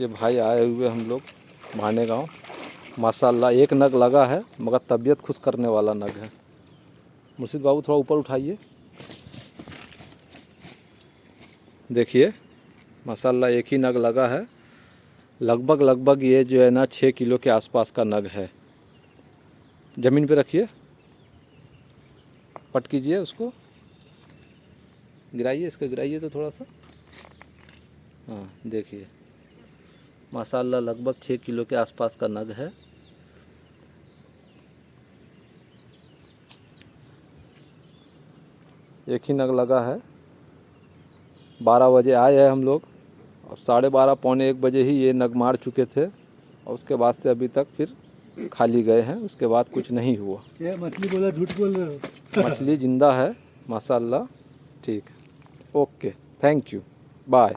ये भाई आए हुए हम लोग भाने गांव। माशाल्लाह एक नग लगा है मगर तबीयत खुश करने वाला नग है। मुर्शिद बाबू थोड़ा ऊपर उठाइए, देखिए माशाल्लाह एक ही नग लगा है। लगभग ये जो है ना 6 किलो के आसपास का नग है। ज़मीन पे रखिए, पट कीजिए उसको, गिराइए, इसको गिराइए तो थोड़ा सा। हाँ देखिए माशाल्लाह लगभग 6 किलो के आसपास का नग है। एक ही नग लगा है। 12 बजे आए हैं हम लोग और 12:30 पौने 1 बजे ही ये नग मार चुके थे और उसके बाद से अभी तक फिर खाली गए हैं। उसके बाद कुछ नहीं हुआ। ये मछली बोला, झूठ बोल रहे हो। मछली जिंदा है माशाल्लाह। ठीक है, ओके, थैंक यू, बाय।